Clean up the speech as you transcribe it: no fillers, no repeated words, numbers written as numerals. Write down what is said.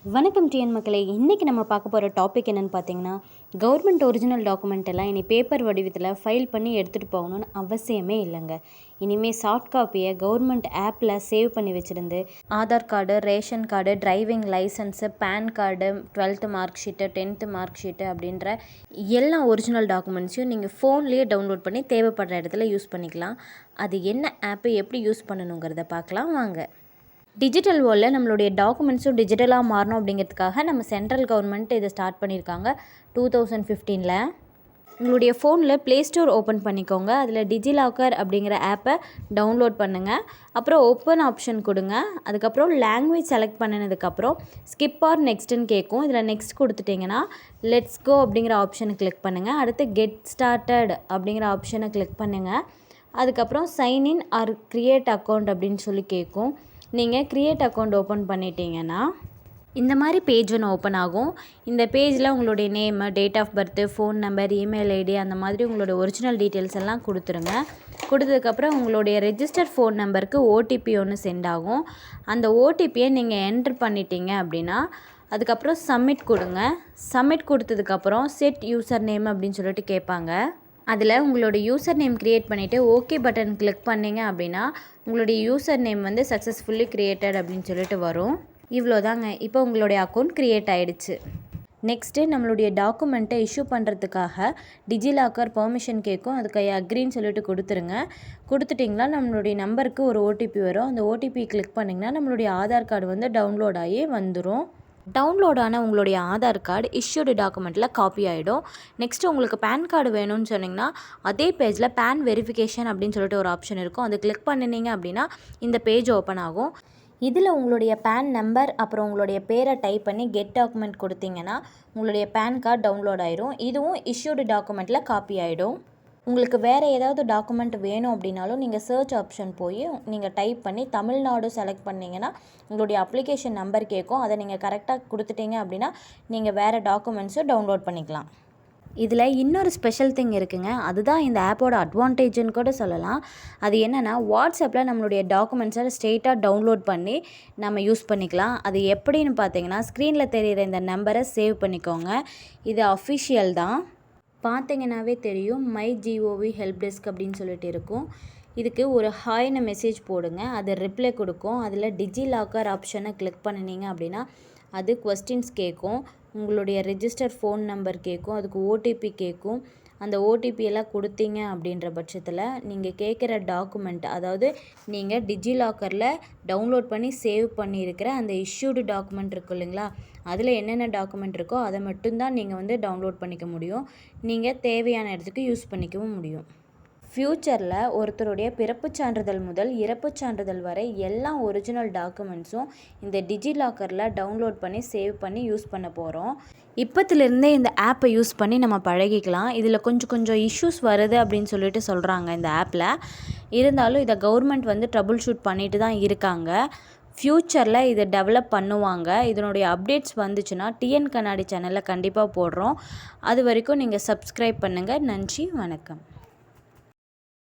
வணக்கம் டிஎன் மக்களே. இன்றைக்கி நம்ம பார்க்க போகிற டாபிக் என்னென்னு பார்த்தீங்கன்னா, கவர்மெண்ட் ஒரிஜினல் டாக்குமெண்ட் எல்லாம் இனி பேப்பர் வடிவத்தில் ஃபைல் பண்ணி எடுத்துகிட்டு போகணுன்னு அவசியமே இல்லைங்க. இனிமேல் சாஃப்ட் காப்பியை கவர்மெண்ட் ஆப்பில் சேவ் பண்ணி வச்சுருந்து Aadhaar card, ration card, driving license, PAN card, 12th mark sheet, 10th mark sheet அப்படின்ற எல்லா ஒரிஜினல் டாக்குமெண்ட்ஸையும் நீங்கள் ஃபோன்லேயே டவுன்லோட் பண்ணி தேவைப்படுற இடத்துல யூஸ் பண்ணிக்கலாம். அது என்ன ஆப்பு, எப்படி யூஸ் பண்ணணுங்கிறத பார்க்கலாம் வாங்க. டிஜிட்டல் வேர்ல்டில் நம்மளுடைய டாக்குமெண்ட்ஸும் டிஜிட்டலாக மாறணும் அப்படிங்கிறதுக்காக நம்ம சென்ட்ரல் கவர்மெண்ட் இதை ஸ்டார்ட் பண்ணியிருக்காங்க 2015. உங்களுடைய ஃபோனில் ப்ளே ஸ்டோர் ஓப்பன் பண்ணிக்கோங்க. அதில் டிஜிலாக்கர் அப்படிங்கிற ஆப்பை டவுன்லோட் பண்ணுங்கள். அப்புறம் ஓப்பன் ஆப்ஷன் கொடுங்க. அதுக்கப்புறம் லாங்குவேஜ் செலக்ட் பண்ணினதுக்கப்புறம் ஸ்கிப் ஆர் நெக்ஸ்ட்டுன்னு கேட்கும். இதில் நெக்ஸ்ட் கொடுத்துட்டிங்கன்னா லெட்ஸ் கோ அப்படிங்கிற ஆப்ஷனை கிளிக் பண்ணுங்கள். அடுத்து கெட் ஸ்டார்டட் அப்படிங்கிற ஆப்ஷனை கிளிக் பண்ணுங்கள். அதுக்கப்புறம் சைன்இன் ஆர் க்ரியேட் அக்கௌண்ட் அப்படின்னு சொல்லி கேட்கும். நீங்கள் க்ரியேட் அக்கௌண்ட் ஓப்பன் பண்ணிட்டீங்கன்னா இந்த மாதிரி பேஜ் ஒன்று ஓப்பன் ஆகும். இந்த பேஜில் உங்களுடைய name, date of birth, phone number, email ID அந்த மாதிரி உங்களோட ஒரிஜினல் டீட்டெயில்ஸ் எல்லாம் கொடுத்துருங்க. கொடுத்ததுக்கப்புறம் உங்களுடைய ரெஜிஸ்டர் ஃபோன் நம்பருக்கு ஓடிபி ஒன்று சென்ட் ஆகும். அந்த ஓடிபியை நீங்கள் என்ட்ரு பண்ணிட்டீங்க அப்படின்னா அதுக்கப்புறம் சப்மிட் கொடுங்க. சப்மிட் கொடுத்ததுக்கப்புறம் செட் யூசர் நேம் அப்படின்னு சொல்லிட்டு கேட்பாங்க. அதில் உங்களோட யூசர் நேம் க்ரியேட் பண்ணிவிட்டு ஓகே பட்டன் கிளிக் பண்ணிங்க அப்படின்னா உங்களுடைய யூசர் நேம் வந்து சக்ஸஸ்ஃபுல்லி க்ரியேட்டட் அப்படின்னு சொல்லிட்டு வரும். இவ்வளோதாங்க. இப்போ உங்களுடைய அக்கௌண்ட் க்ரியேட் ஆகிடுச்சு. நெக்ஸ்ட்டு நம்மளுடைய டாக்குமெண்ட்டை இஷ்யூ பண்ணுறதுக்காக டிஜிலாக்கர் பெர்மிஷன் கேட்கும். அதுக்கு அக்ரின்னு சொல்லிட்டு கொடுத்துருங்க. கொடுத்துட்டிங்களா நம்மளுடைய நம்பருக்கு ஒரு ஓடிபி வரும். அந்த ஓடிபி கிளிக் பண்ணிங்கன்னா நம்மளுடைய ஆதார் கார்டு வந்து டவுன்லோட் ஆகி வந்துடும். டவுன்லோடான உங்களுடைய ஆதார் கார்டு இஷ்யூடு டாக்குமெண்ட்டில் காப்பி ஆகிடும். நெக்ஸ்ட்டு உங்களுக்கு பேன் கார்டு வேணும்னு சொன்னிங்கன்னா அதே பேஜில் பேன் வெரிஃபிகேஷன் அப்படின்னு சொல்லிட்டு ஒரு ஆப்ஷன் இருக்கும். அது கிளிக் பண்ணினீங்க அப்படின்னா இந்த பேஜ் ஓப்பன் ஆகும். இதில் உங்களுடைய பேன் நம்பர் அப்புறம் உங்களுடைய பேரை டைப் பண்ணி கெட் டாக்குமெண்ட் கொடுத்தீங்கன்னா உங்களுடைய பேன் கார்டு டவுன்லோட் ஆயிடும். இதுவும் இஷ்யூடு டாக்குமெண்ட்டில் காப்பி ஆகிடும். உங்களுக்கு வேறு ஏதாவது டாக்குமெண்ட் வேணும் அப்படின்னாலும் நீங்கள் சர்ச் ஆப்ஷன் போய் நீங்கள் டைப் பண்ணி தமிழ்நாடு செலக்ட் பண்ணிங்கன்னா உங்களுடைய அப்ளிகேஷன் நம்பர் கேட்கும். அதை நீங்கள் கரெக்டாக கொடுத்துட்டீங்க அப்படின்னா நீங்கள் வேறு டாக்குமெண்ட்ஸும் டவுன்லோட் பண்ணிக்கலாம். இதில் இன்னொரு ஸ்பெஷல் திங் இருக்குங்க. அதுதான் இந்த ஆப்போட அட்வான்டேஜ்னு கூட சொல்லலாம். அது என்னென்னா வாட்ஸ்அப்பில் நம்மளுடைய டாக்குமெண்ட்ஸை ஸ்ட்ரெயிட்டாக டவுன்லோட் பண்ணி நம்ம யூஸ் பண்ணிக்கலாம். அது எப்படின்னு பார்த்தீங்கன்னா ஸ்க்ரீனில் தெரிகிற இந்த நம்பரை சேவ் பண்ணிக்கோங்க. இது அஃபிஷியல் தான். பார்த்தீங்கன்னாவே தெரியும் மை ஜிஓவி ஹெல்ப் டெஸ்க் அப்படின்னு சொல்லிட்டு இருக்கும். இதுக்கு ஒரு ஹாய்னு மெசேஜ் போடுங்க. அது ரிப்ளை கொடுக்கும். அதில் டிஜிலாக்கர் ஆப்ஷனை கிளிக் பண்ணினீங்க அப்படின்னா அது கொஸ்டின்ஸ் கேட்கும். உங்களுடைய ரெஜிஸ்டர் ஃபோன் நம்பர் கேட்கும். அதுக்கு ஓடிபி கேட்கும். அந்த ஓடிபி எல்லாம் கொடுத்தீங்க அப்படின்ற பட்சத்தில் நீங்கள் கேட்குற டாக்குமெண்ட், அதாவது நீங்கள் டிஜிலாக்கரில் டவுன்லோட் பண்ணி சேவ் பண்ணியிருக்கிற அந்த இஷ்யூடு டாக்குமெண்ட் இருக்கும் இல்லைங்களா, அதில் என்னென்ன டாக்குமெண்ட் இருக்கோ அதை மட்டும்தான் நீங்கள் வந்து டவுன்லோட் பண்ணிக்க முடியும். நீங்கள் தேவையான இடத்துக்கு யூஸ் பண்ணிக்கவும் முடியும். ஃப்யூச்சரில் ஒருத்தருடைய பிறப்புச் சான்றிதழ் முதல் இறப்புச் சான்றிதழ் வரை எல்லா ஒரிஜினல் டாக்குமெண்ட்ஸும் இந்த டிஜிலாக்கரில் டவுன்லோட் பண்ணி சேவ் பண்ணி யூஸ் பண்ண போகிறோம். இப்போத்துலேருந்தே இந்த ஆப்பை யூஸ் பண்ணி நம்ம பழகிக்கலாம். இதில் கொஞ்சம் இஷ்யூஸ் வருது அப்படின்னு சொல்லிட்டு சொல்கிறாங்க இந்த ஆப்பில். இருந்தாலும் இதை கவர்மெண்ட் வந்து ட்ரபுள் ஷூட் பண்ணிட்டு தான் இருக்காங்க. ஃப்யூச்சரில் இதை டெவலப் பண்ணுவாங்க. இதனுடைய அப்டேட்ஸ் வந்துச்சுன்னா டிஎன் கண்ணாடி சேனலில் கண்டிப்பாக போடுறோம். அது வரைக்கும் நீங்கள் சப்ஸ்கிரைப் பண்ணுங்கள். நன்றி, வணக்கம்.